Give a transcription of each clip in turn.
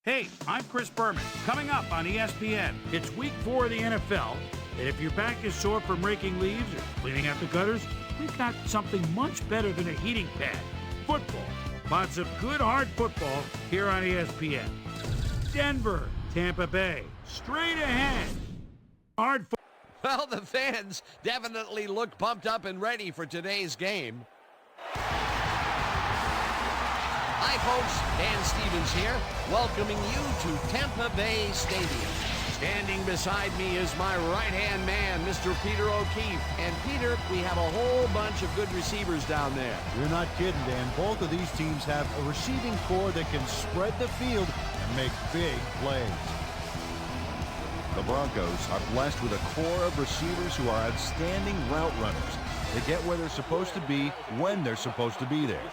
Hey, I'm Chris Berman. Coming up on ESPN, it's week 4 of the NFL, and if your back is sore from raking leaves or cleaning out the gutters, we've got something much better than a heating pad. Football. Lots of good hard football here on ESPN. Denver, Tampa Bay, straight ahead. Hard football. Well, the fans definitely look pumped up and ready for today's game. Hi, folks. Dan Stevens here, welcoming you to Tampa Bay Stadium. Standing beside me is my right-hand man, Mr. Peter O'Keefe. And, Peter, we have a whole bunch of good receivers down there. You're not kidding, Dan. Both of these teams have a receiving core that can spread the field and make big plays. The Broncos are blessed with a core of receivers who are outstanding route runners. They get where they're supposed to be when they're supposed to be there.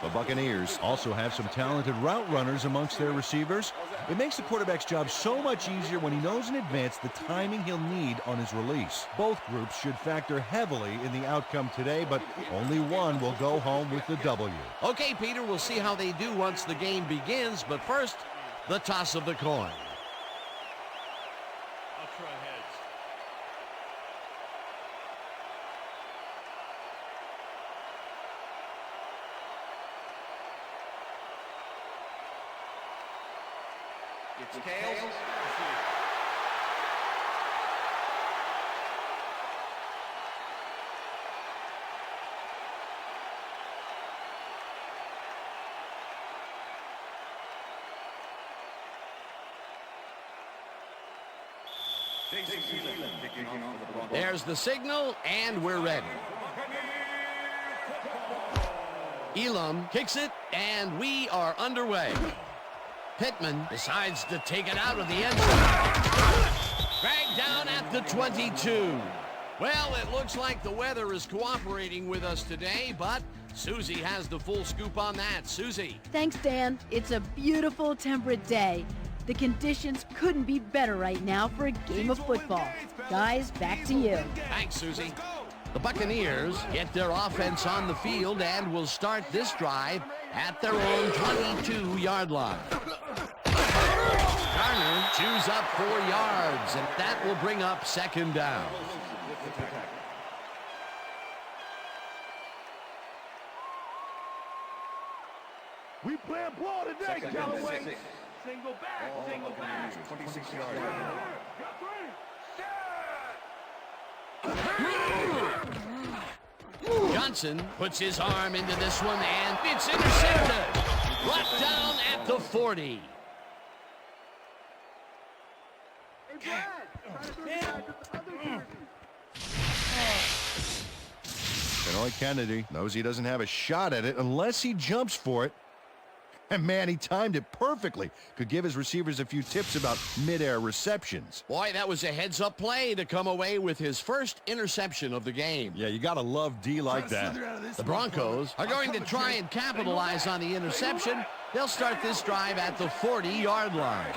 The Buccaneers also have some talented route runners amongst their receivers. It makes the quarterback's job so much easier when he knows in advance the timing he'll need on his release. Both groups should factor heavily in the outcome today, but only one will go home with the W. Okay, Peter, we'll see how they do once the game begins, but first, the toss of the coin. I'll try heads. It's tails. There's the signal, and we're ready. Elam kicks it, and we are underway. Pittman decides to take it out of the end zone. Dragged down at the 22. Well, it looks like the weather is cooperating with us today, but Susie has the full scoop on that. Susie. Thanks, Dan. It's a beautiful, temperate day. The conditions couldn't be better right now for a game of football. Guys, back to you. Thanks, Susie. The Buccaneers get their offense on the field and will start this drive at their own 22-yard line. Garner chews up 4 yards, and that will bring up second down. We playing ball today, Callaway. Single back. 26 yards. Johnson puts his arm into this one, and it's intercepted. Brought down at the 40. Benoit Kennedy knows he doesn't have a shot at it unless he jumps for it. And man, he timed it perfectly. Could give his receivers a few tips about mid-air receptions. Boy, that was a heads-up play to come away with his first interception of the game. Yeah, you gotta love D like that. The Broncos are going to try and capitalize on the interception. They'll start this drive at the 40-yard line.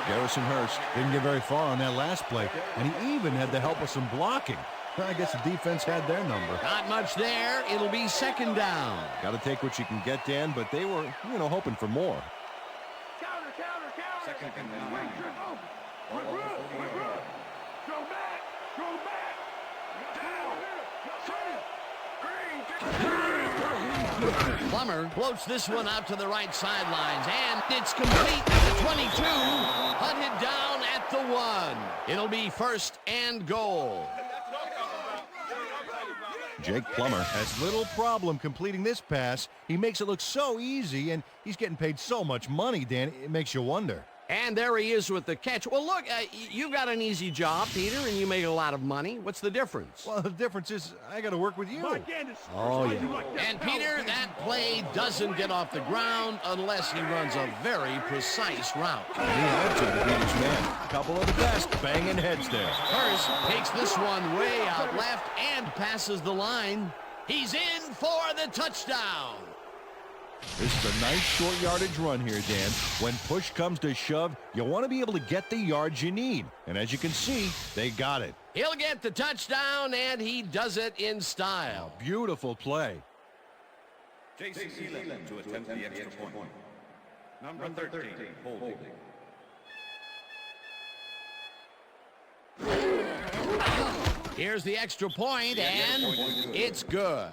Garrison Hurst didn't get very far on that last play, and he even had the help of some blocking. I guess the defense had their number. Not much there. It'll be second down. Got to take what you can get, Dan, but they were, hoping for more. Second and 9. Plummer floats this one out to the right sidelines, and it's complete at the 22. Hunted down at the 1. It'll be first and goal. Jake Plummer has little problem completing this pass. He makes it look so easy, and he's getting paid so much money, Dan, it makes you wonder. And there he is with the catch. Well, look, you got an easy job, Peter, and you make a lot of money. What's the difference? Well, the difference is I got to work with you. Oh, yeah. And, Peter, that play doesn't get off the ground unless he runs a very precise route. He had to beat his man. A couple of the best banging heads there. Hurst takes this one way out left and passes the line. He's in for the touchdown. This is a nice short yardage run here, Dan. When push comes to shove, you want to be able to get the yards you need. And as you can see, they got it. He'll get the touchdown, and he does it in style. Beautiful play. Jason Elam to attempt the extra point. Number 13, holding. Here's the extra point, and it's good.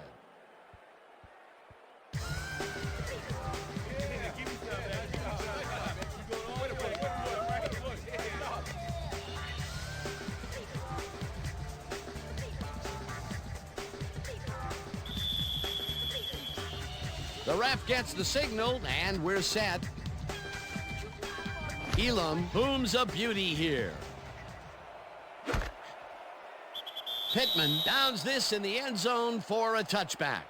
The ref gets the signal, and we're set. Elam booms a beauty here. Pittman downs this in the end zone for a touchback.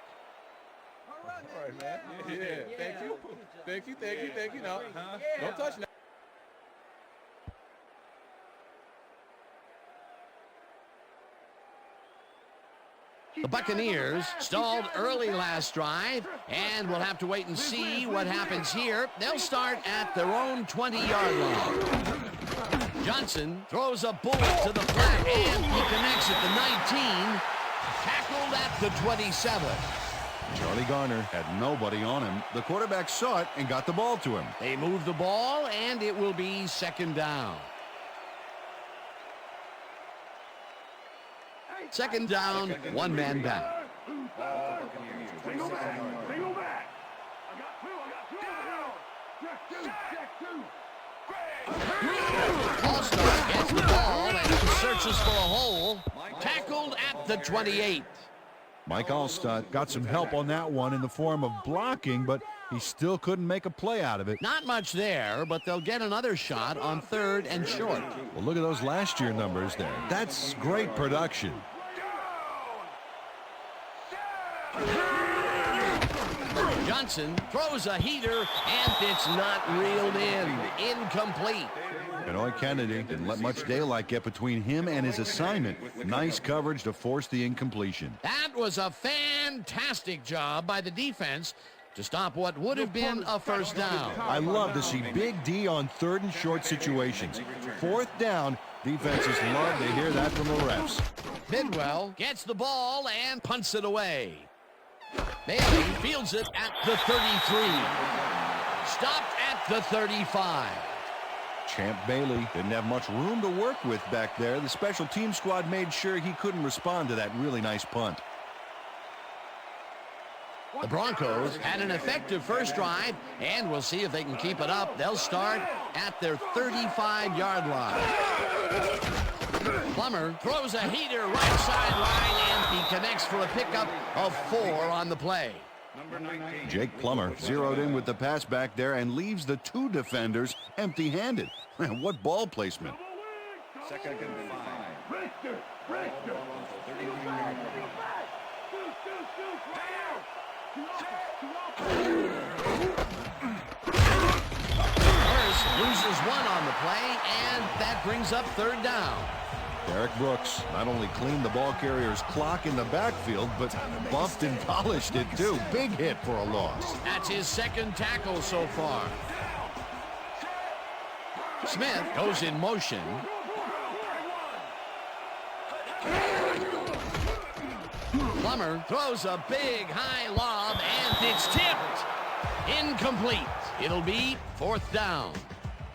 All right, man. Yeah. Thank you. No, don't touch now. The Buccaneers stalled early last drive, and we'll have to wait and see what happens here. They'll start at their own 20-yard line. Johnson throws a bullet to the flat, and he connects at the 19, tackled at the 27. Charlie Garner had nobody on him. The quarterback saw it and got the ball to him. They move the ball, and it will be second down. Second down, one man back. Single back. I got two. All-Star gets the ball and searches for a hole. Tackled at the 28. Mike Allstott got some help on that one in the form of blocking, but he still couldn't make a play out of it. Not much there, but they'll get another shot on third and short. Well, look at those last year numbers there. That's great production. Johnson throws a heater, and it's not reeled in. Incomplete. Benoit Kennedy didn't let much daylight get between him and his assignment. Nice coverage to force the incompletion. That was a fantastic job by the defense to stop what would have been a first down. I love to see Big D on third and short situations. Fourth down, defenses love to hear that from the refs. Bidwell gets the ball and punts it away. Bailey fields it at the 33. Stopped at the 35. Champ Bailey didn't have much room to work with back there. The special team squad made sure he couldn't respond to that really nice punt. The Broncos had an effective first drive, and we'll see if they can keep it up. They'll start at their 35-yard line. Plummer throws a heater right sideline, and he connects for a pickup of 4 on the play. Jake Plummer zeroed in with the pass back there and leaves the 2 defenders empty-handed. What ball placement. Second and 5. Hurst loses 1 on the play, and that brings up third down. Derek Brooks not only cleaned the ball carrier's clock in the backfield, but buffed and polished it too. Big hit for a loss. That's his second tackle so far. Smith goes in motion. Plummer throws a big high lob, and it's tipped. Incomplete. It'll be fourth down.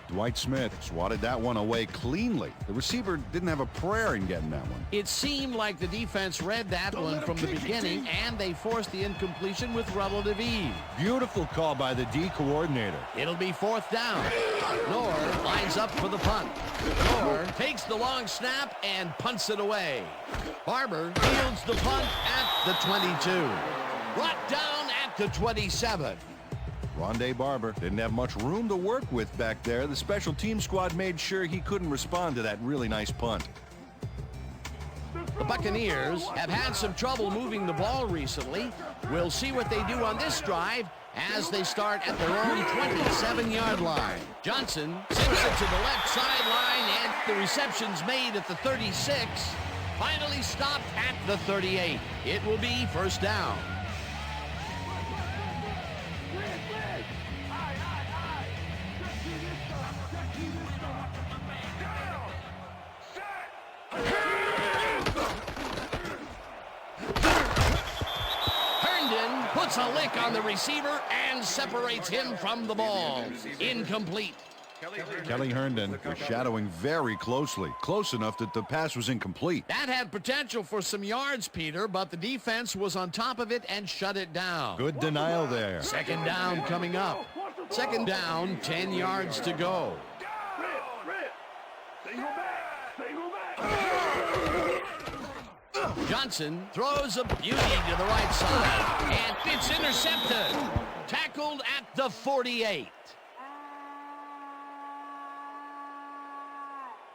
Dwight Smith swatted that one away cleanly. The receiver didn't have a prayer in getting that one. It seemed like the defense read that one from the beginning, and they forced the incompletion with relative ease. Beautiful call by the D coordinator. It'll be fourth down. Knorr lines up for the punt. Knorr takes the long snap and punts it away. Barber fields the punt at the 22. Brought down at the 27. Rondé Barber didn't have much room to work with back there. The special team squad made sure he couldn't respond to that really nice punt. The Buccaneers have had some trouble moving the ball recently. We'll see what they do on this drive as they start at their own 27-yard line. Johnson sends it to the left sideline, and the reception's made at the 36. Finally stopped at the 38. It will be first down. Gets a lick on the receiver and separates him from the ball. Incomplete. Kelly Herndon was shadowing very closely, close enough that the pass was incomplete. That had potential for some yards, Peter, but the defense was on top of it and shut it down. Good denial there. Second down coming up. Second down, 10 yards to go. Johnson throws a beauty to the right side, and it's intercepted. Tackled at the 48.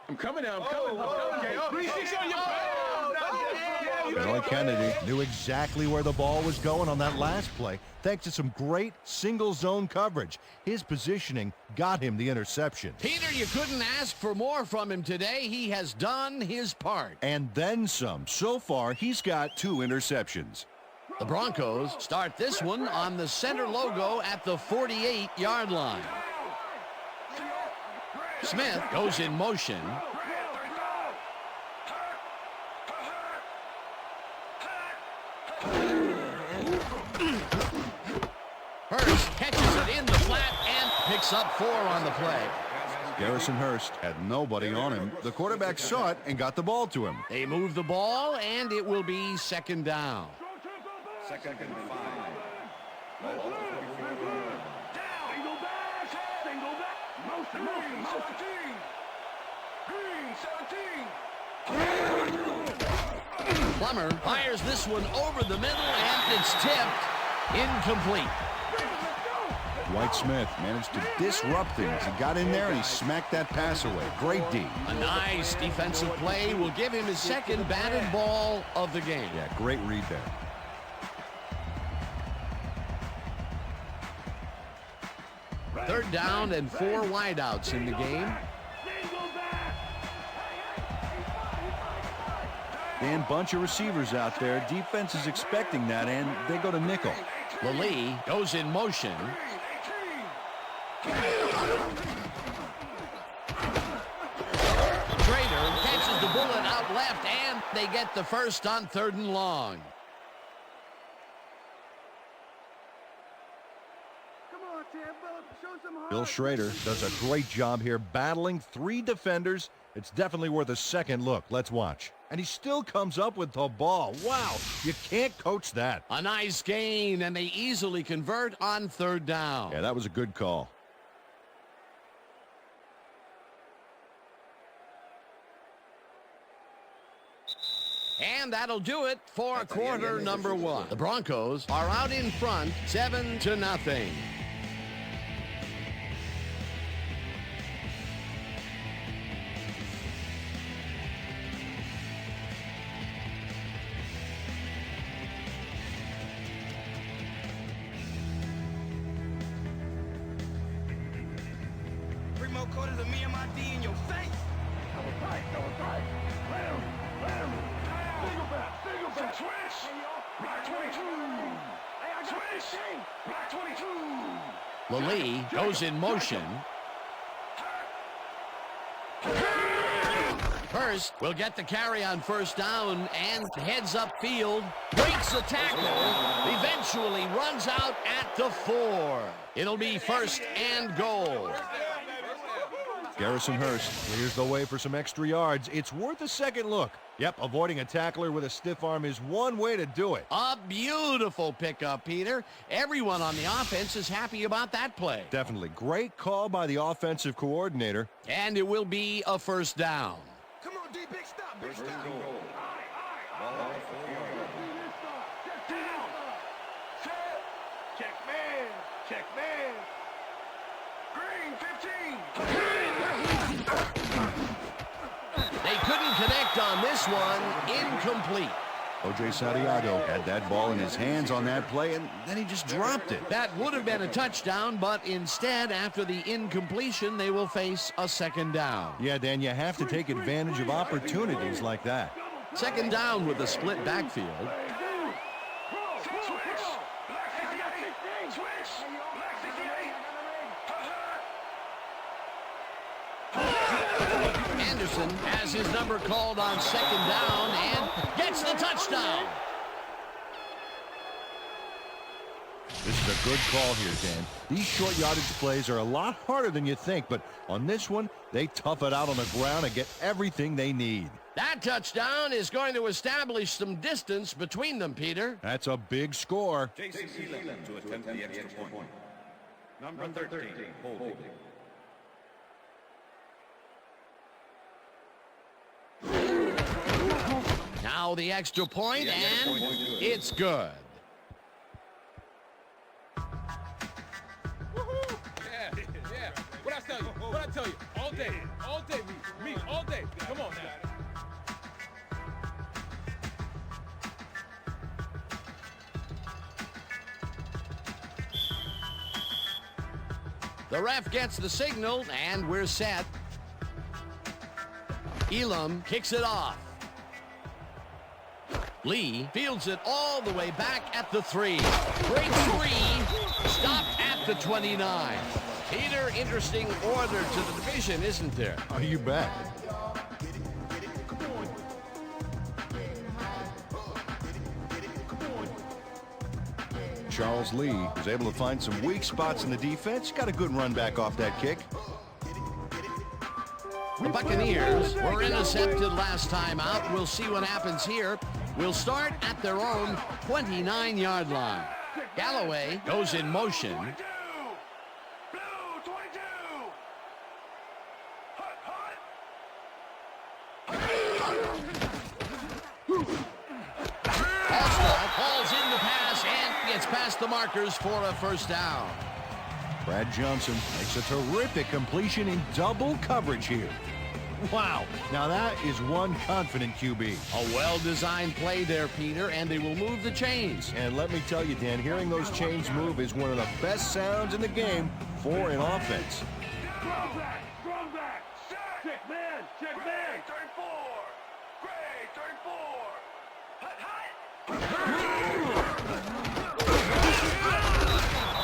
I'm coming now. I'm coming. Okay. Roy Kennedy knew exactly where the ball was going on that last play, thanks to some great single zone coverage. His positioning got him the interception. Peter, you couldn't ask for more from him today. He has done his part. And then some. So far, he's got 2 interceptions. The Broncos start this one on the center logo at the 48-yard line. Smith goes in motion. Hurst catches it in the flat and picks up 4 on the play. Garrison Hurst had nobody on him. The quarterback saw it and got the ball to him. They move the ball, and it will be second down. Second and 5. Plummer fires this one over the middle, and it's tipped. Incomplete. Dwight Smith managed to disrupt things. He got in there and he smacked that pass away. Great D. A nice defensive play will give him his second batted ball of the game. Yeah, great read there. Third down and 4 wideouts in the game. Dan, bunch of receivers out there. Defense is expecting that, and they go to nickel. Lallee goes in motion. Trader catches the bullet out left, and they get the first on 3rd and long. Bill Schrader does a great job here battling 3 defenders. It's definitely worth a second look. Let's watch. And he still comes up with the ball. Wow, you can't coach that. A nice gain, and they easily convert on 3rd down. Yeah, that was a good call. And that'll do it for quarter number 1. The Broncos are out in front, 7-0. More quarters of me and my D in your face. That was tight. Let him. Single back. Switch. Block 22. Switch. Block 22. Lallee goes in motion. Hurst will get the carry on 1st down and heads upfield. Breaks the tackle. Eventually runs out at the 4. It'll be 1st and goal. Garrison Hurst clears the way for some extra yards. It's worth a second look. Yep, avoiding a tackler with a stiff arm is one way to do it. A beautiful pickup, Peter. Everyone on the offense is happy about that play. Definitely. Great call by the offensive coordinator. And it will be a 1st down. Come on, D, big stop. First and goal. Ball on the 4 yard line. Check man. Green, 15. They couldn't connect on this one. Incomplete. O.J. Santiago had that ball in his hands on that play, and then he just dropped it. That would have been a touchdown, but instead, after the incompletion, they will face a 2nd down. Yeah, Dan, you have to take advantage of opportunities like that. 2nd down with a split backfield. Anderson has his number called on 2nd down and gets the touchdown. Good call here, Dan. These short yardage plays are a lot harder than you think, but on this one, they tough it out on the ground and get everything they need. That touchdown is going to establish some distance between them, Peter. That's a big score. Jason Elam to attempt the extra point. Number 13, holding. Now the extra point, and it's good. Yeah. What I tell you? All day, me, all day. Come on now. The ref gets the signal, and we're set. Elam kicks it off. Lee fields it all the way back at the 3. Break 3, stopped at the 29. Peter, interesting order to the division, isn't there? Oh, you bet. Charles Lee was able to find some weak spots in the defense. Got a good run back off that kick. The Buccaneers were intercepted last time out. We'll see what happens here. We'll start at their own 29-yard line. Galloway goes in motion. Falls in the pass and gets past the markers for a first down. Brad Johnson makes a terrific completion in double coverage here. Wow, now that is one confident QB. A well-designed play there, Peter, and they will move the chains. And let me tell you, Dan, hearing those chains move is one of the best sounds in the game for an offense. Strong back. Check man. Gray, 34. Gray, 34.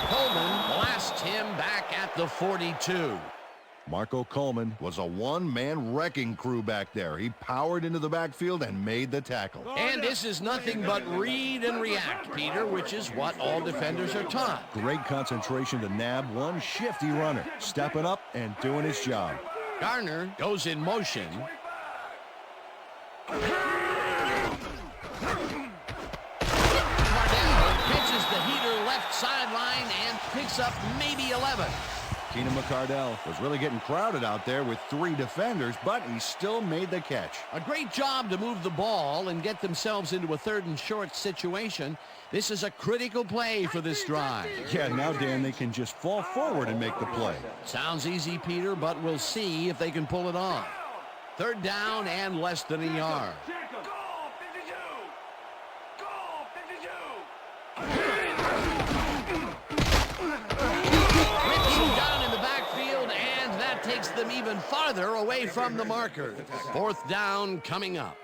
Coleman blasts him back at the 42. Marco Coleman was a one-man wrecking crew back there. He powered into the backfield and made the tackle. And this is nothing but read and react, Peter, which is what all defenders are taught. Great concentration to nab one shifty runner, stepping up and doing his job. Garner goes in motion. Cardell pitches the heater left sideline and picks up maybe 11. Keenan McCardell was really getting crowded out there with 3 defenders, but he still made the catch. A great job to move the ball and get themselves into a 3rd and short situation. This is a critical play for this drive. Yeah, now, Dan, they can just fall forward and make the play. Sounds easy, Peter, but we'll see if they can pull it off. 3rd down and less than a yard. Takes them even farther away from the marker. 4th down coming up.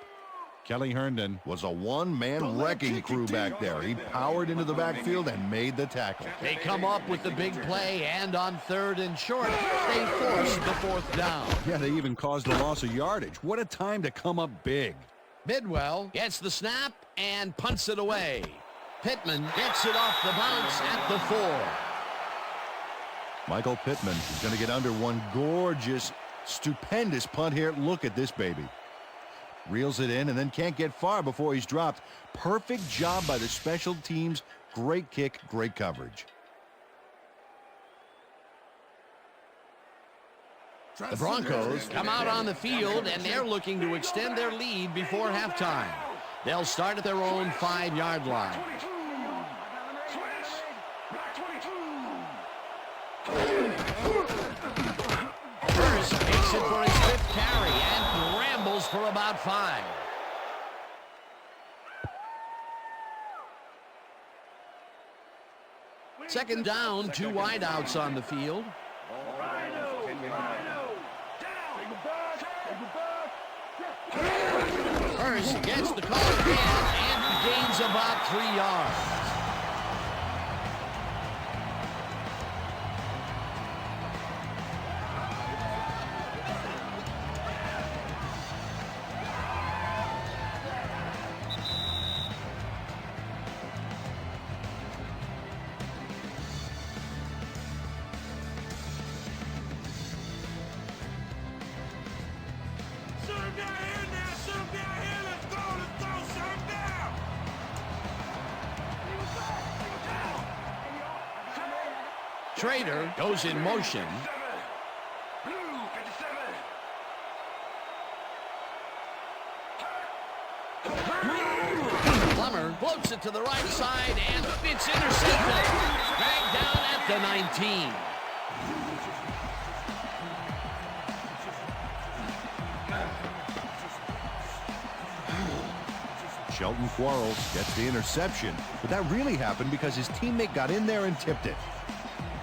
Kelly Herndon was a one-man wrecking crew back there. He powered into the backfield and made the tackle. They come up with the big play, and on 3rd and short, they force the 4th down. Yeah, they even caused a loss of yardage. What a time to come up big. Bidwell gets the snap and punts it away. Pittman gets it off the bounce at the 4. Michael Pittman is going to get under one gorgeous, stupendous punt here. Look at this baby. Reels it in and then can't get far before he's dropped. Perfect job by the special teams. Great kick, great coverage. The Broncos come out on the field, and they're looking to extend their lead before halftime. They'll start at their own 5-yard line. First makes it for his 5th carry and rambles for about 5. Second down, 2 wideouts on the field. First gets the call again and gains about 3 yards. Trader goes in motion. Blue 57. Plummer floats it to the right side, and it's intercepted. Dragged down at the 19. Shelton Quarles gets the interception, but that really happened because his teammate got in there and tipped it.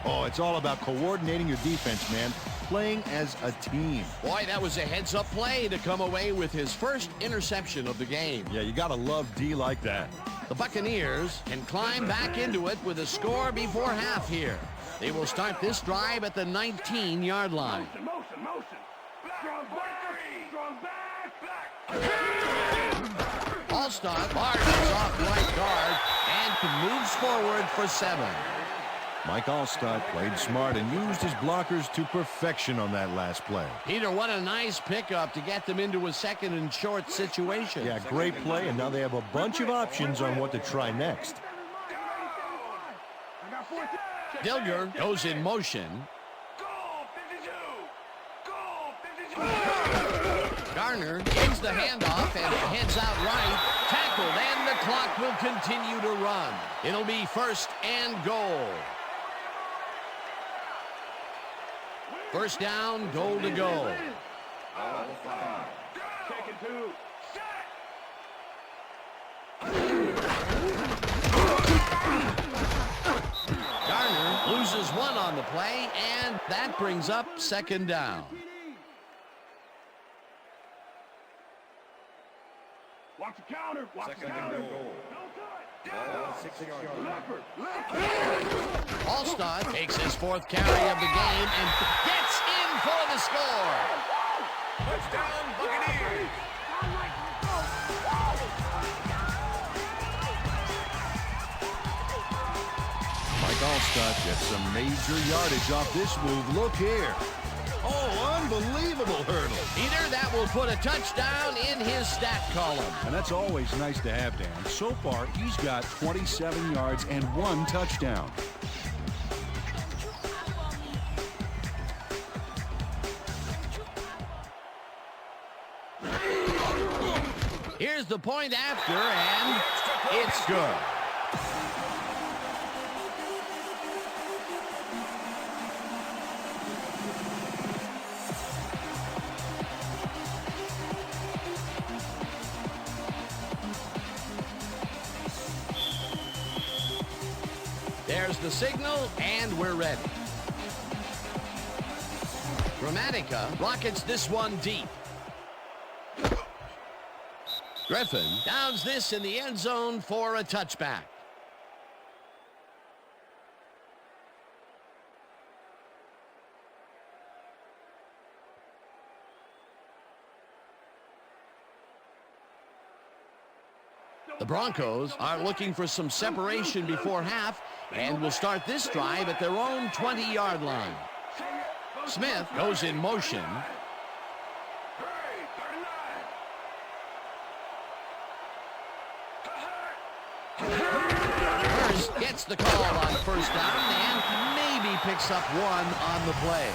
Oh, it's all about coordinating your defense, man. Playing as a team. Boy, that was a heads-up play to come away with his first interception of the game. Yeah, you gotta love D like that. The Buccaneers can climb back into it with a score before half here. They will start this drive at the 19-yard line. Motion. Strong back. All-Star barges off right guard and moves forward for 7. Mike Allstott played smart and used his blockers to perfection on that last play. Peter, what a nice pickup to get them into a second and short situation. Yeah, great play, and now they have a bunch of options on what to try next. Dilger goes in motion. Goal 52. Garner gains the handoff and heads out right. Tackled, and the clock will continue to run. It'll be first and goal. First down, goal to go. Second 2. Garner loses one on the play, and that brings up second down. Watch the counter. Second and goal. Ball 6 yards. Allstott takes his 4th carry of the game and gets in for the score. Touchdown, Buccaneers. Mike Allstott gets some major yardage off this move. Look here. Oh, unbelievable hurdle. Peter, that will put a touchdown in his stat column. And that's always nice to have, Dan. So far, he's got 27 yards and 1 touchdown. Here's the point after, and it's good. There's the signal, and we're ready. Gramatica rockets this one deep. Griffin downs this in the end zone for a touchback. The Broncos are looking for some separation before half and will start this drive at their own 20-yard line. Smith goes in motion. Hurst gets the call on first down and maybe picks up 1 on the play.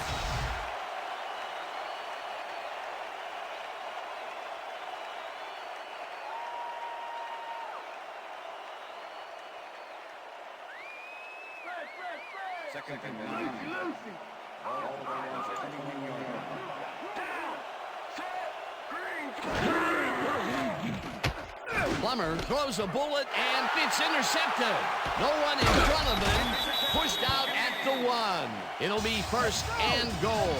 Second and 9. Ball on the 21-yard line. Plummer throws a bullet and it's intercepted. No one in front of him, pushed out at the 1. It'll be first and goal.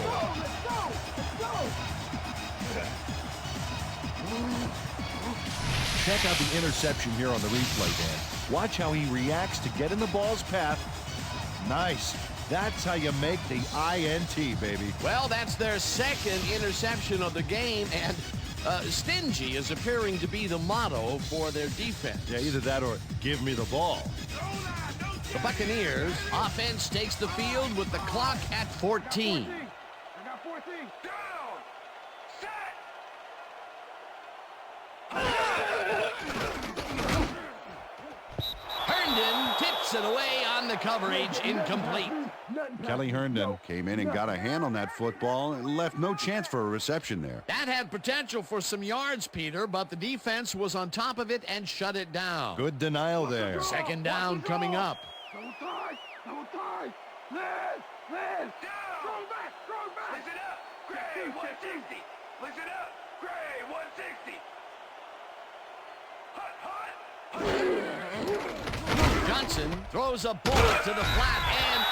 Check out the interception here on the replay, Dan. Watch how he reacts to get in the ball's path. Nice. That's how you make the INT, baby. Well, that's their second interception of the game, and stingy is appearing to be the motto for their defense. Yeah, either that or give me the ball. The Buccaneers offense takes the field with the clock at 14. I got 14. Down. Set. Herndon tips it away on the coverage, incomplete. Kelly Herndon came in and got a hand on that football and left no chance for a reception there. That had potential for some yards, Peter, but the defense was on top of it and shut it down. Good denial there. Second down coming up. Double tie. Liz. Strong back. Listen up, Gray, 160. Listen up, Gray, 160. Hot. Johnson throws a bullet to the flat, and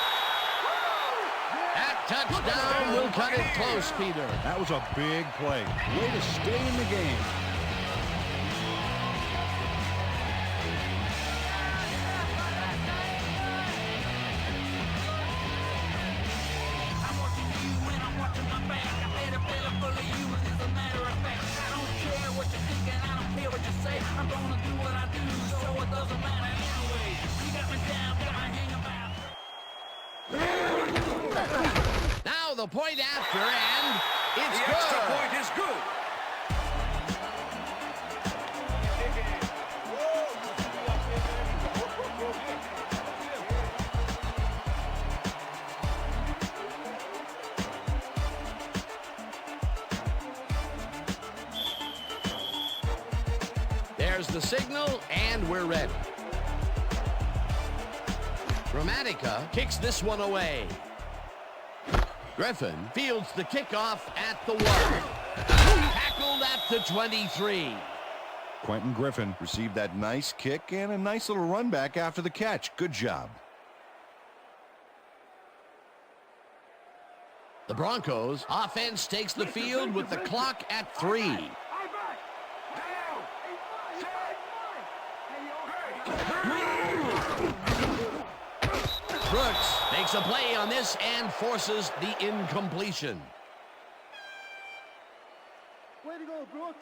that touchdown will cut it close, Peter. That was a big play. Way to stay in the game. Now the point after, and it's The good. extra point is good. There's the signal, and we're ready. Gramatica kicks this one away. Griffin fields the kickoff at the 1. Tackled at the 23. Quentin Griffin received that nice kick and a nice little run back after the catch. Good job. The Broncos offense takes the field with the clock at 3. Brooks makes a play on this and forces the incompletion. Way to go, Brooks.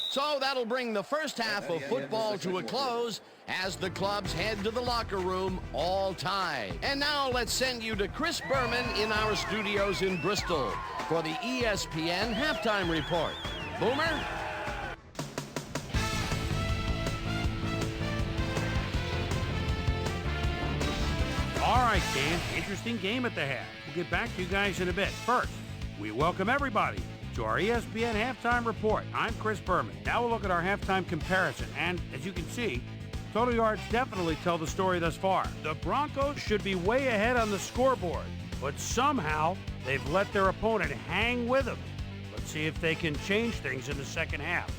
So that'll bring the first half of football to a close as the clubs head to the locker room all tied. And now let's send you to Chris Berman in our studios in Bristol for the ESPN halftime report. Boomer? All right, Dan, interesting game at the half. We'll get back to you guys in a bit. First, we welcome everybody to our ESPN Halftime Report. I'm Chris Berman. Now we'll look at our halftime comparison. And as you can see, total yards definitely tell the story thus far. The Broncos should be way ahead on the scoreboard, but somehow they've let their opponent hang with them. Let's see if they can change things in the second half.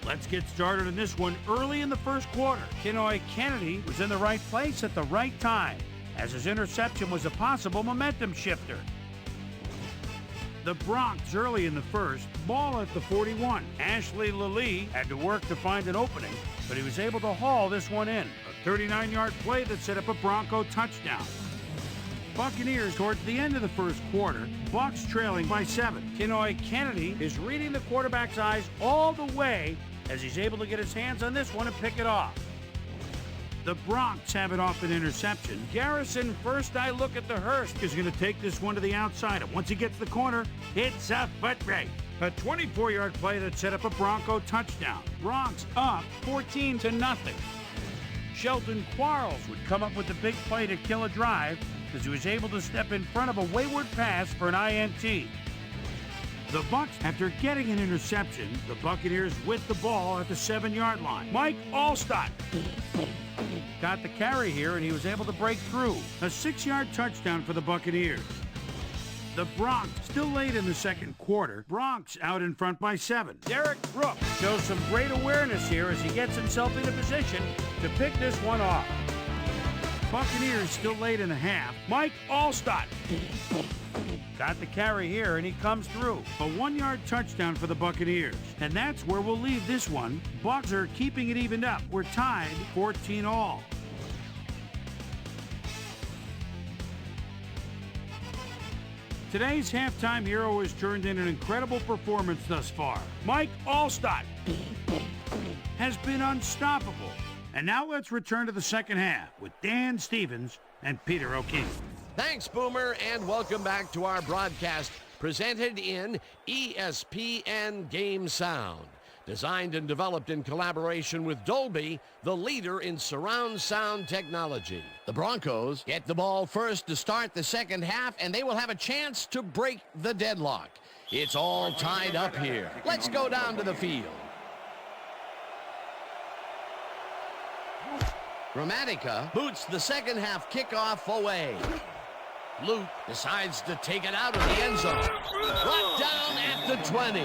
Let's get started in this one early in the first quarter. Kenoi Kennedy was in the right place at the right time, as his interception was a possible momentum shifter. The Broncos early in the first, ball at the 41. Ashley Lilly had to work to find an opening, but he was able to haul this one in. A 39-yard play that set up a Bronco touchdown. Buccaneers towards the end of the first quarter, Bucs trailing by 7. Kenoi Kennedy is reading the quarterback's eyes all the way as he's able to get his hands on this one and pick it off. The Broncos have it off an interception. Garrison, first eye look at the Hurst, is going to take this one to the outside. And once he gets the corner, it's a foot race. A 24-yard play that set up a Bronco touchdown. Broncos up 14-0. Shelton Quarles would come up with the big play to kill a drive as he was able to step in front of a wayward pass for an INT. The Bucs, after getting an interception, the Buccaneers with the ball at the 7-yard line. Mike Allstott got the carry here, and he was able to break through. A 6-yard touchdown for the Buccaneers. The Broncos still late in the second quarter. Broncos out in front by 7. Derek Brooks shows some great awareness here as he gets himself into position to pick this one off. Buccaneers still late in the half. Mike Allstott got the carry here, and he comes through. A 1-yard touchdown for the Buccaneers. And that's where we'll leave this one. Bucs are keeping it evened up. We're tied 14-all. Today's halftime hero has turned in an incredible performance thus far. Mike Allstott has been unstoppable. And now let's return to the second half with Dan Stevens and Peter O'Keefe. Thanks, Boomer, and welcome back to our broadcast presented in ESPN Game Sound. Designed and developed in collaboration with Dolby, the leader in surround sound technology. The Broncos get the ball first to start the second half, and they will have a chance to break the deadlock. It's all tied up here. Let's go down to the field. Gramatica boots the second half kickoff away. Luke decides to take it out of the end zone. Brought down at the 20.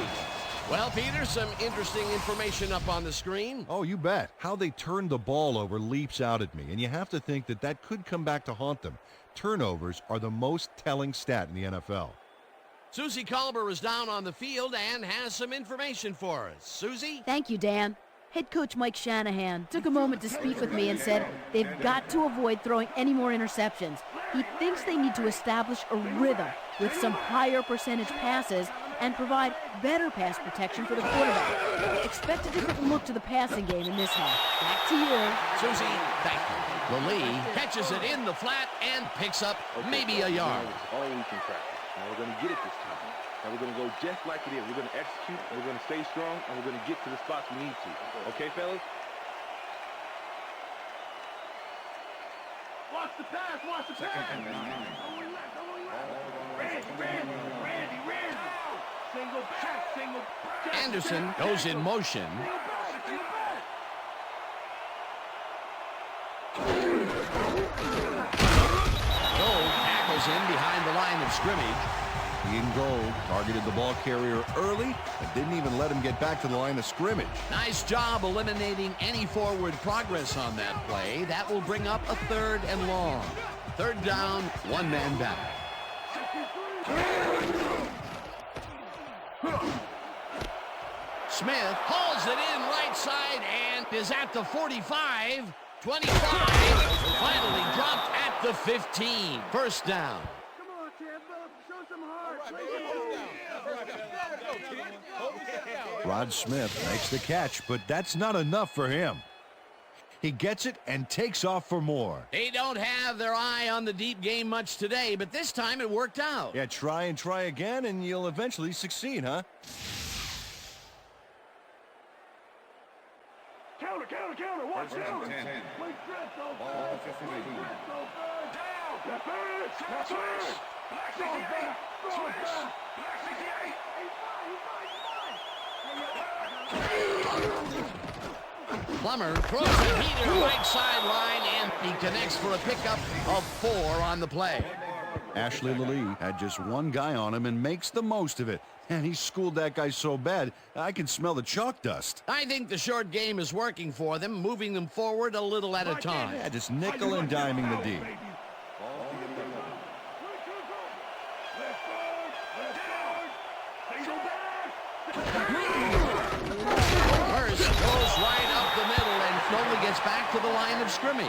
Well, Peter, some interesting information up on the screen. Oh, you bet. How they turned the ball over leaps out at me, and you have to think that that could come back to haunt them. Turnovers are the most telling stat in the NFL. Susie Colber is down on the field and has some information for us. Susie? Thank you, Dan. Head coach Mike Shanahan took a moment to speak with me and said they've got to avoid throwing any more interceptions. He thinks they need to establish a rhythm with some higher percentage passes and provide better pass protection for the quarterback. Expect a different look to the passing game in this half. Back to you. Susie, thank you. Lee catches it in the flat and picks up maybe a yard. All we can practice. Now we're going to get it this time. Now we're going to go just like it is. We're going to execute, and we're going to stay strong, and we're going to get to the spots we need to. Okay, fellas? Watch the pass, watch the pass. Only left. Randy. Single back. Anderson goes in motion. Gold tackles him behind the line of scrimmage. Ian Gold targeted the ball carrier early and didn't even let him get back to the line of scrimmage. Nice job eliminating any forward progress on that play. That will bring up a 3rd and long. 3rd down, 1 man back. Smith hauls it in right side and is at the 45, 25, finally dropped at the 15. 1st down. Rod Smith makes the catch, but that's not enough for him. He gets it and takes off for more. They don't have their eye on the deep game much today, but this time it worked out. Yeah, try and try again, and you'll eventually succeed, huh? Counter. Watch out. Ball 15. Plummer throws the heater right sideline, and he connects for a pickup of 4 on the play. Ashley Lee had just one guy on him and makes the most of it. And he schooled that guy so bad, I can smell the chalk dust. I think the short game is working for them, moving them forward a little at a time. Yeah, just nickel and diming the D. Hurst goes right up the middle and slowly gets back to the line of scrimmage.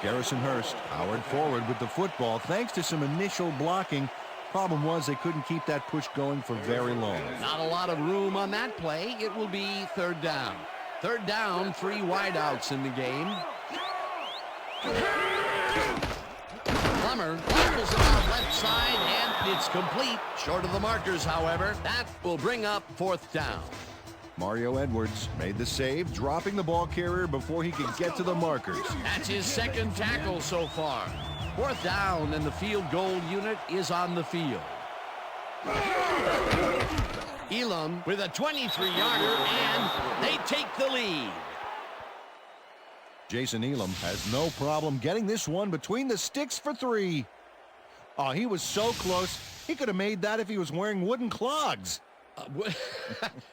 Garrison Hurst powered forward with the football thanks to some initial blocking. Problem was they couldn't keep that push going for very long. Not a lot of room on that play. It will be 3rd down. 3rd down, 3 wideouts in the game. Plummer fumbles it out left side, and it's complete. Short of the markers, however. That will bring up 4th down. Mario Edwards made the save, dropping the ball carrier before he could get to the markers. That's his 2nd tackle so far. 4th down, and the field goal unit is on the field. Elam with a 23-yarder, and they take the lead. Jason Elam has no problem getting this one between the sticks for 3. Oh, he was so close. He could have made that if he was wearing wooden clogs.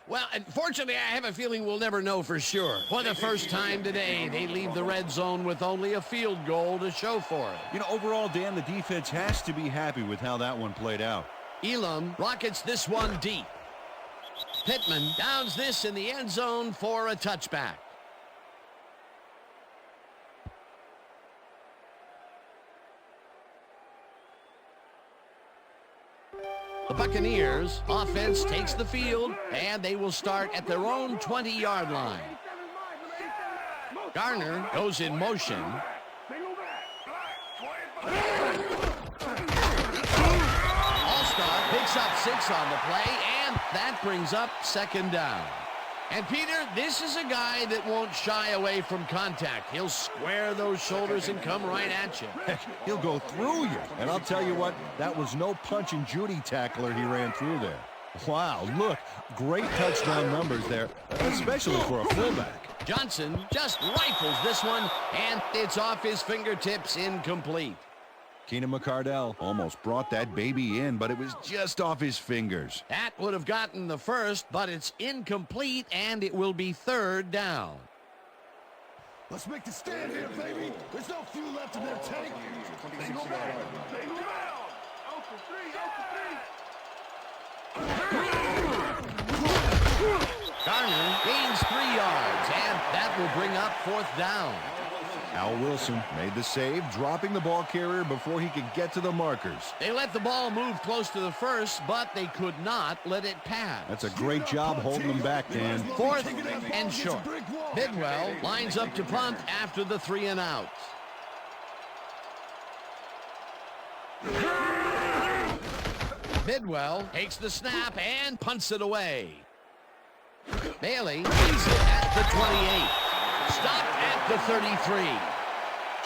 Well, unfortunately, I have a feeling we'll never know for sure. For the first time today, they leave the red zone with only a field goal to show for it. You know, overall, Dan, the defense has to be happy with how that one played out. Elam rockets this one deep. Pittman downs this in the end zone for a touchback. The Buccaneers offense takes the field, and they will start at their own 20-yard line. Garner goes in motion. All-Star picks up 6 on the play, and that brings up 2nd down. And, Peter, this is a guy that won't shy away from contact. He'll square those shoulders and come right at you. He'll go through you. And I'll tell you what, that was no Punch and Judy tackler he ran through there. Wow, look, great touchdown numbers there, especially for a fullback. Johnson just rifles this one, and it's off his fingertips, incomplete. Keenan McCardell almost brought that baby in, but it was just off his fingers. That would have gotten the first, but it's incomplete, and it will be third down. Let's make the stand here, baby. There's no fuel left in their tank. They go back. They go back. Out for three. Garner gains 3 yards, and that will bring up fourth down. Al Wilson made the save, dropping the ball carrier before he could get to the markers. They let the ball move close to the first, but they could not let it pass. That's a great job holding them back, Dan. Fourth and short. Bidwell lines up to punt after the 3 and out. Bidwell takes the snap and punts it away. Bailey leaves it at the 28. Stopped at the 33.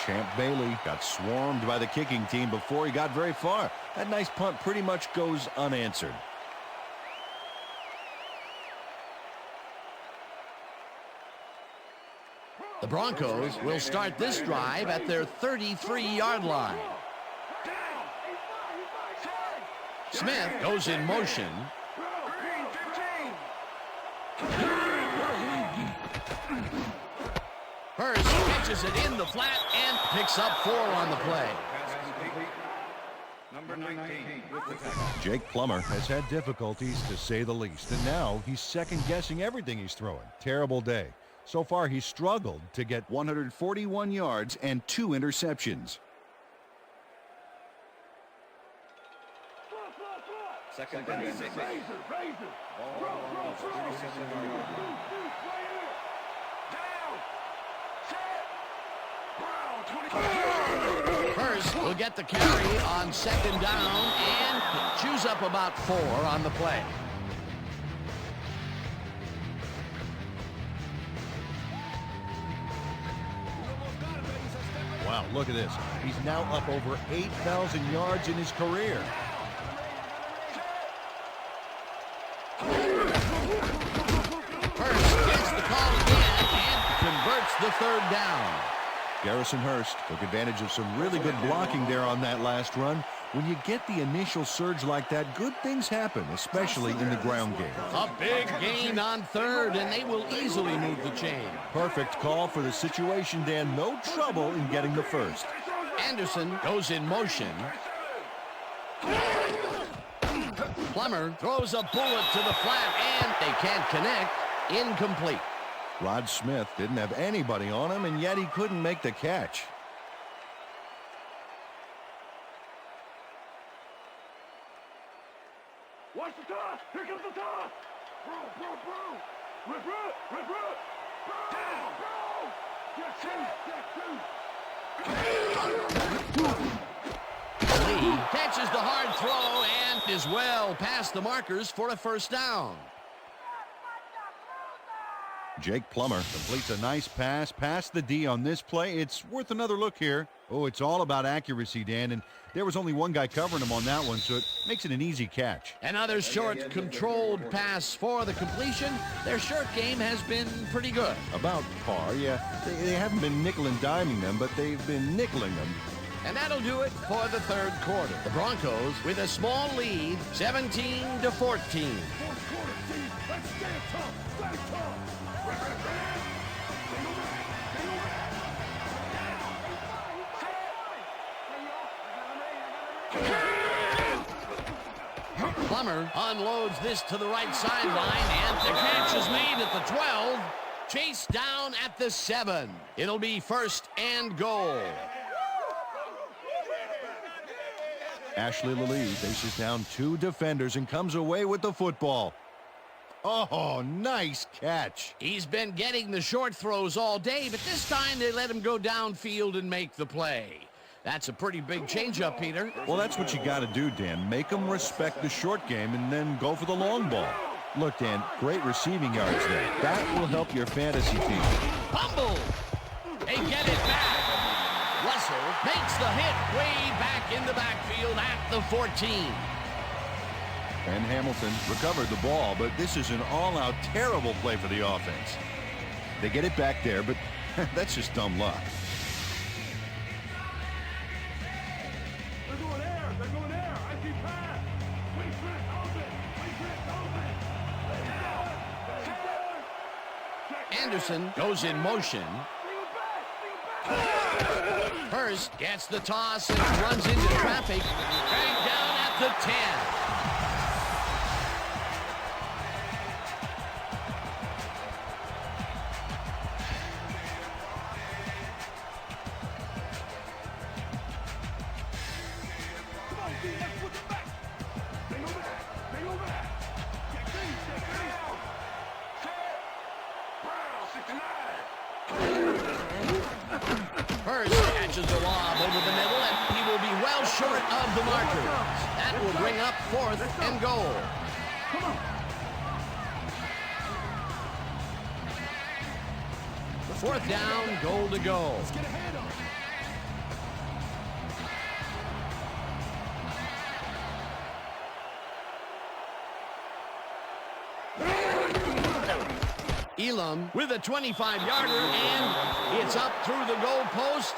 Champ Bailey got swarmed by the kicking team before he got very far. That nice punt pretty much goes unanswered. The Broncos will start this drive at their 33-yard line. Smith goes in motion. Hurst catches it in the flat and picks up 4 on the play. Number 19 with the tackle. Jake Plummer has had difficulties, to say the least, and now he's second-guessing everything he's throwing. Terrible day. So far, he's struggled to get 141 yards and 2 interceptions. Second and 6. Hurst will get the carry on second down and chews up about 4 on the play. Wow, look at this. He's now up over 8,000 yards in his career. Hurst gets the call again and converts the 3rd down. Garrison Hurst took advantage of some really good blocking there on that last run. When you get the initial surge like that, good things happen, especially in the ground game. A big gain on 3rd, and they will easily move the chain. Perfect call for the situation, Dan. No trouble in getting the first. Anderson goes in motion. Plummer throws a bullet to the flat, and they can't connect. Incomplete. Rod Smith didn't have anybody on him, and yet he couldn't make the catch. Watch the toss. Here comes the toss. Bro. Rip. Down. Lee catches the hard throw and is well past the markers for a first down. Jake Plummer completes a nice pass past the D on this play. It's worth another look here. Oh, it's all about accuracy, Dan, and there was only one guy covering him on that one, so it makes it an easy catch. Another short, controlled pass for the completion. Their short game has been pretty good. About par, yeah. They haven't been nickel and diming them, but they've been nickeling them. And that'll do it for the 3rd quarter. The Broncos with a small lead, 17-14. Fourth quarter, team. Let's stand tough. Stand tough. Plummer unloads this to the right sideline, and the catch is made at the 12. Chased down at the 7. It'll be 1st and goal. Ashley Lallee faces down 2 defenders and comes away with the football. Oh, nice catch. He's been getting the short throws all day, but this time they let him go downfield and make the play. That's a pretty big changeup, Peter. Well, that's what you got to do, Dan. Make them respect the short game and then go for the long ball. Look, Dan, great receiving yards there. That will help your fantasy team. Fumble. They get it back. Russell makes the hit way back in the backfield at the 14. And Hamilton recovered the ball, but this is an all-out terrible play for the offense. They get it back there, but that's just dumb luck. They're going there. They're going there. I see pass. Wait, Chris, open. Wait, Chris, open. Anderson goes in motion. Hurst gets the toss and runs into traffic. Dragged down at the 10. Hurst catches the lob over the middle, and he will be well short of the markers. That will bring up 4th and goal. Fourth down, goal to go. Elam with a 25-yarder, and it's up through the goal post.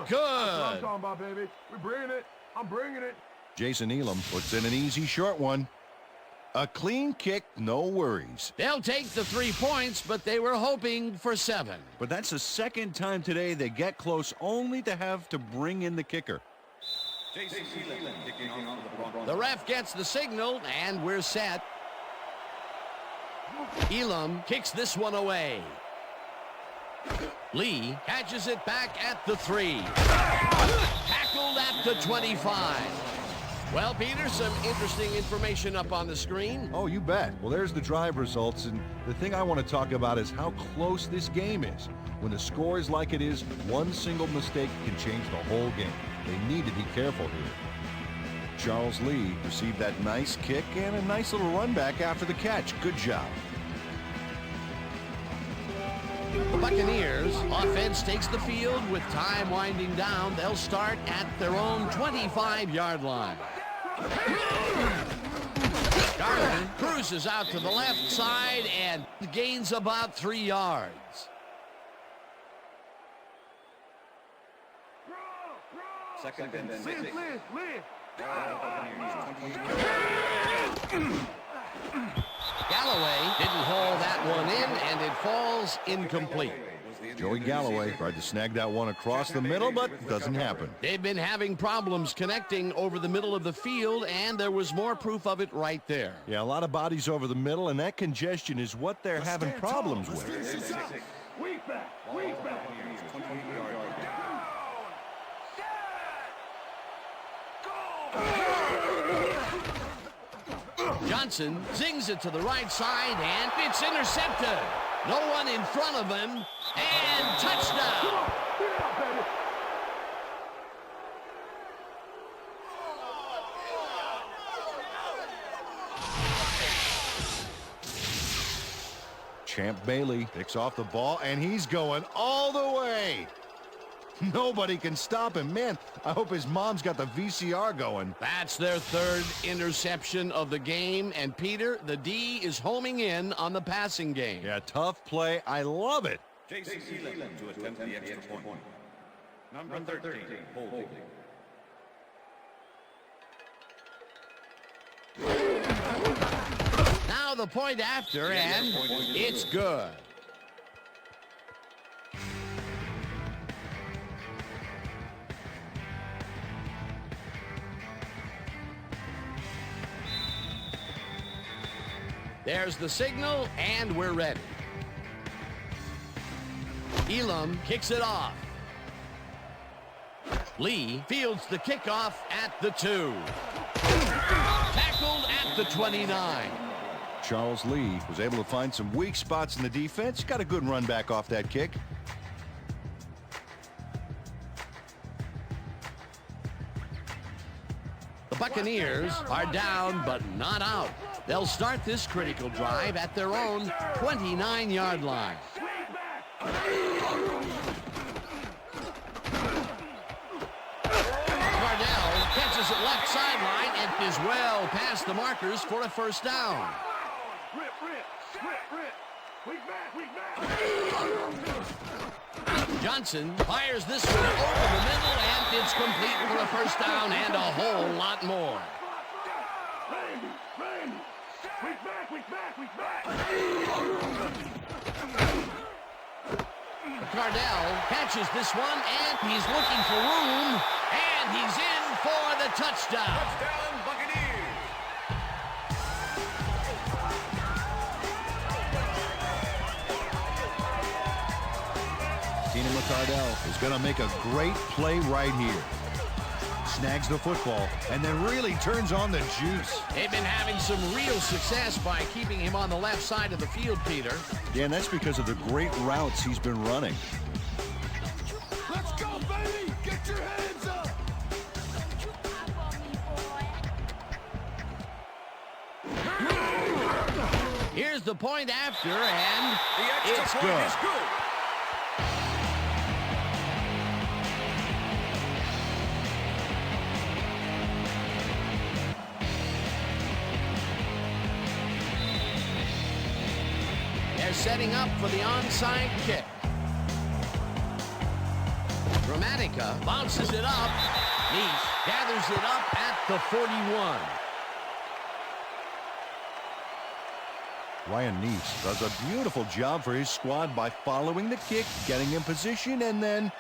That's what I'm Good. talking about, baby. We're bringing it. I'm bringing it. Jason Elam puts in an easy short one. A clean kick, no worries. They'll take the 3 points, but they were hoping for 7. But that's the second time today they get close only to have to bring in the kicker. Jason Elam kicking off for the Broncos. The ref gets the signal, and we're set. Elam kicks this one away. Lee catches it back at the 3. Tackled at the 25. Well, Peter, some interesting information up on the screen. Oh, you bet. Well, there's the drive results, and the thing I want to talk about is how close this game is. When the score is like it is, one single mistake can change the whole game. They need to be careful here. Charles Lee received that nice kick and a nice little run back after the catch. Good job. The Buccaneers offense takes the field with time winding down. They'll start at their own 25-yard line. Garland cruises out to the left side and gains about 3 yards. Second and 6. Live. Galloway didn't haul that one in, and it falls incomplete. Joey Galloway tried to snag that one across the middle, but it doesn't happen. They've been having problems connecting over the middle of the field, and there was more proof of it right there. Yeah, a lot of bodies over the middle, and that congestion is what they're having problems with. Weak back. Weak back. Johnson zings it to the right side, and it's intercepted. No one in front of him, and touchdown. Champ Bailey picks off the ball, and he's going all the way. Nobody can stop him. Man, I hope his mom's got the VCR going. That's their 3rd interception of the game, and Peter, the D is homing in on the passing game. Yeah, tough play. I love it. Jason Elam to attempt the extra point. Number 13, holding. Now the point after, and it's good. There's the signal, and we're ready. Elam kicks it off. Lee fields the kickoff at the 2. Tackled at the 29. Charles Lee was able to find some weak spots in the defense. Got a good run back off that kick. The Buccaneers are down, but not out. They'll start this critical drive at their own 29-yard line. Cardell catches it left sideline and is well past the markers for a first down. Johnson fires this one over the middle, and it's complete for a first down and a whole lot more. Cardell catches this one, and he's looking for room, and he's in for the touchdown. Touchdown, Buccaneers. Keenan McCardell is going to make a great play right here. Snags the football and then really turns on the juice. They've been having some real success by keeping him on the left side of the field, Peter. Yeah, and that's because of the great routes he's been running. Let's go, baby! Get your hands up! Here's the point after, and it's Point good. is good. They're setting up for the onside kick. Dramatica bounces it up. Neese gathers it up at the 41. Ryan Neese does a beautiful job for his squad by following the kick, getting in position, and then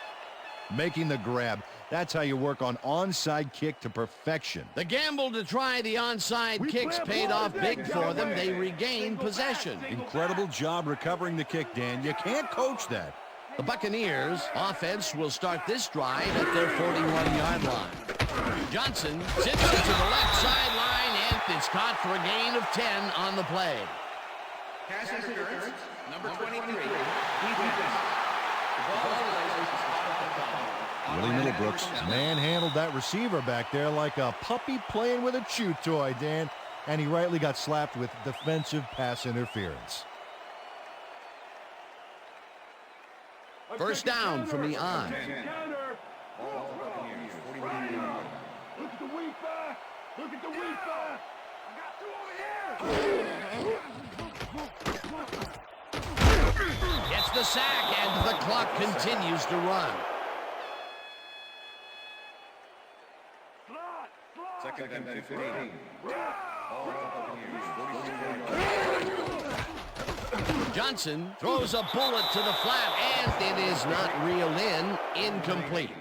making the grab. That's how you work on onside kick to perfection. The gamble to try the onside kicks paid off big for them. They regained possession. Incredible job recovering the kick, Dan. You can't coach that. The Buccaneers offense will start this drive at their 41-yard line. Johnson sits it to the left sideline, and it's caught for a gain of 10 on the play. Pass interference, number 23. Defense. The ball is Willie Middlebrooks manhandled that receiver back there like a puppy playing with a chew toy, Dan. And he rightly got slapped with defensive pass interference. First down from the on. Look at the weak back! Look at the weak back! I got two over here! Gets the sack, and the clock continues to run. second and 15. Ball Buccaneers, 46. Johnson throws a bullet to the flat, and it is not reeled in. Incomplete.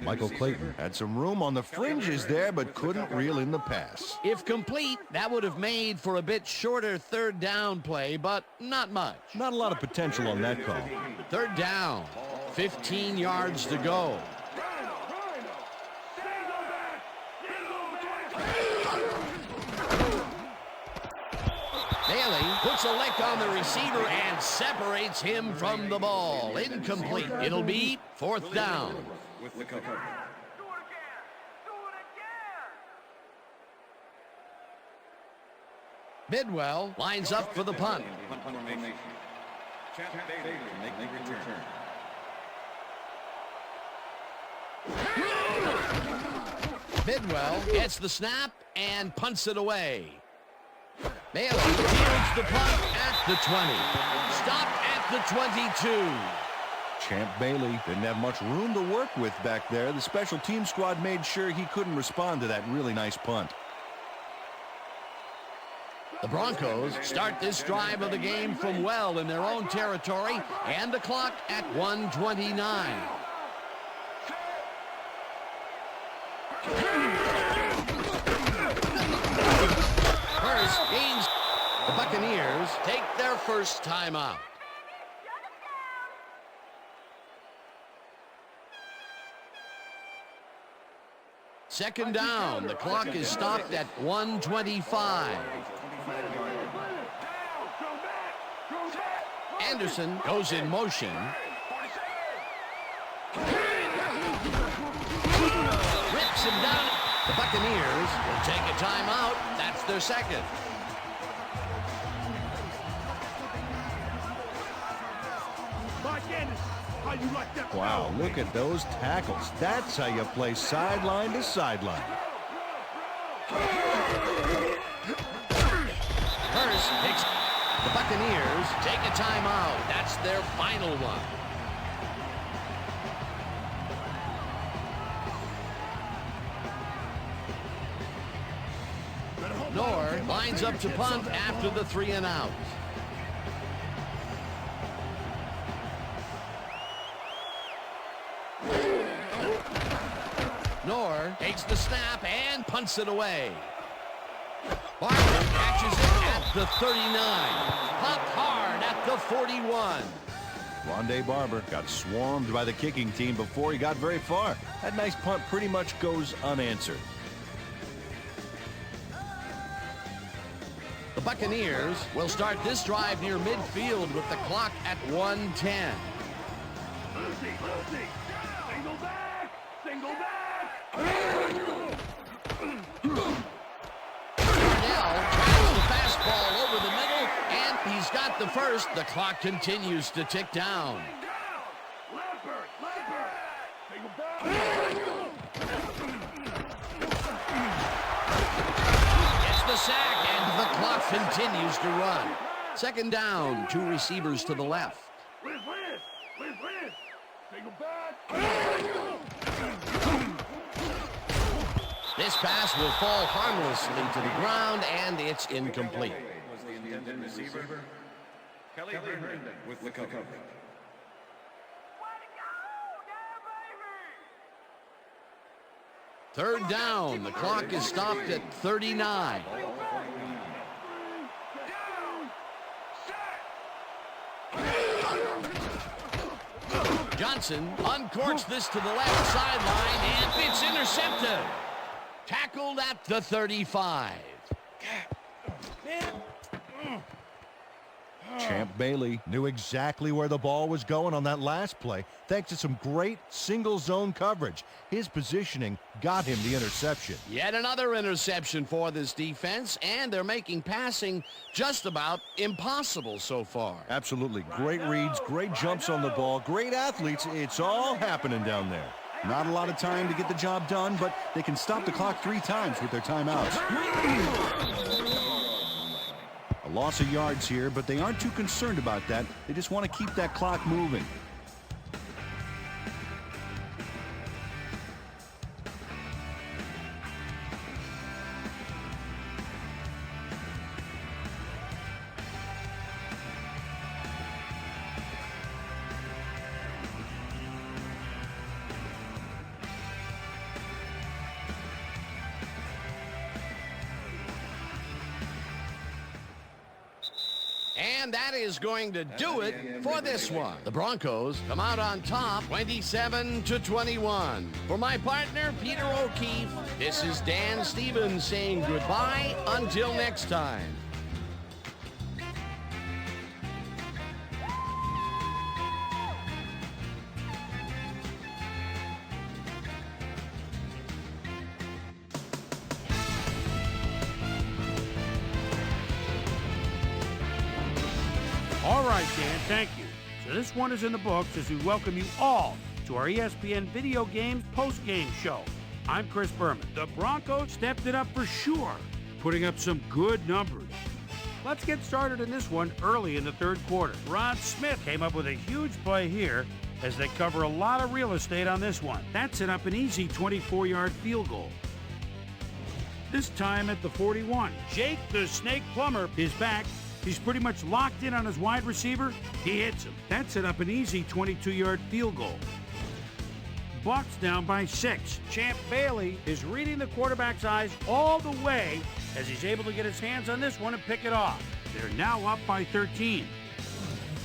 Michael Clayton had some room on the fringes there, but couldn't reel in the pass. If complete, that would have made for a bit shorter third down play, but not much. Not a lot of potential on that call. Third down, 15 yards to go. Bailey puts a lick on the receiver and separates him from the ball. Incomplete. It'll be fourth down. With the cover. Bidwell lines up for the punt. Punt formation. Champ Bailey make the return. Bidwell gets the snap and punts it away. Bailey fields the punt at the 20. Stopped at the 22. Champ Bailey didn't have much room to work with back there. The special team squad made sure he couldn't respond to that really nice punt. The Broncos start this drive of the game from well in their own territory, and the clock at 1:29. First gains. The Buccaneers take their first timeout. Second down. The clock is stopped at 1:25. Anderson goes in motion. Rips him down. The Buccaneers will take a timeout. That's their second. Wow, look at those tackles. That's how you play sideline to sideline. Hurst takes the Buccaneers take a timeout. That's their final one. Nor lines up to punt after the 3-and-out. Nor takes the snap and punts it away. Barber catches it at the 39. Popped hard at the 41. Rondé Barber got swarmed by the kicking team before he got very far. That nice punt pretty much goes unanswered. The Buccaneers will start this drive near midfield with the clock at 1:10. Single back! Single back! Now tries the fastball over the middle, and he's got the first. The clock continues to tick down. Leopard! Single back! Gets the sack, and the clock continues to run. Second down, 2 receivers to the left. Liz! Single back! This pass will fall harmlessly to the ground, and it's incomplete. Was the intended receiver. Kelly Herndon with the coverage. Third down, the clock is stopped at 39. Johnson uncorks this to the left sideline, and it's intercepted. Tackled at the 35. Champ Bailey knew exactly where the ball was going on that last play, thanks to some great single zone coverage. His positioning got him the interception. Yet another interception for this defense, and they're making passing just about impossible so far. Absolutely. Great reads, great jumps on the ball, great athletes. It's all happening down there. Not a lot of time to get the job done, but they can stop the clock 3 times with their timeouts. A loss of yards here, but they aren't too concerned about that. They just want to keep that clock moving. And that is going to do it for this one. The Broncos come out on top, 27-21. For my partner, Peter O'Keefe, this is Dan Stevens saying goodbye until next time. All right, Dan, thank you. So this one is in the books as we welcome you all to our ESPN Video Games post-game show. I'm Chris Berman. The Broncos stepped it up for sure, putting up some good numbers. Let's get started in this one early in the third quarter. Rod Smith came up with a huge play here as they cover a lot of real estate on this one. That set up an easy 24-yard field goal. This time at the 41. Jake the Snake Plumber is back. He's pretty much locked in on his wide receiver. He hits him. That set up an easy 22-yard field goal. Bucs down by 6. Champ Bailey is reading the quarterback's eyes all the way as he's able to get his hands on this one and pick it off. They're now up by 13.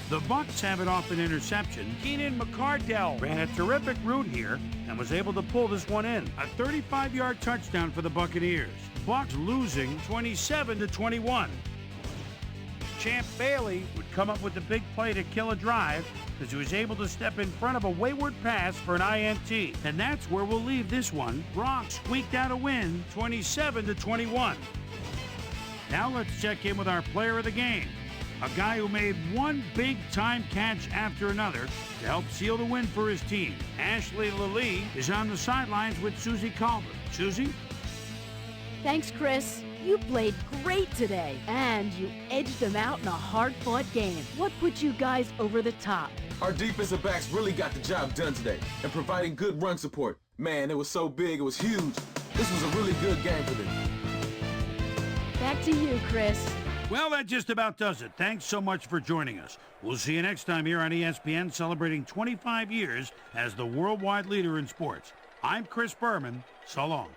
The Bucs have it off an interception. Keenan McCardell ran a terrific route here and was able to pull this one in. A 35-yard touchdown for the Buccaneers. Bucs losing 27-21. Champ Bailey would come up with the big play to kill a drive as he was able to step in front of a wayward pass for an INT. And that's where we'll leave this one. Broncos squeaked out a win, 27-21. Now let's check in with our player of the game. a guy who made one big-time catch after another to help seal the win for his team. Ashley Lilly is on the sidelines with Susie Calvert. Susie? Thanks, Chris. You played great today, and you edged them out in a hard-fought game. What put you guys over the top? Our defensive backs really got the job done today and providing good run support. Man, it was so big, it was huge. This was a really good game for them. Back to you, Chris. Well, that just about does it. Thanks so much for joining us. We'll see you next time here on ESPN, celebrating 25 years as the worldwide leader in sports. I'm Chris Berman. So long.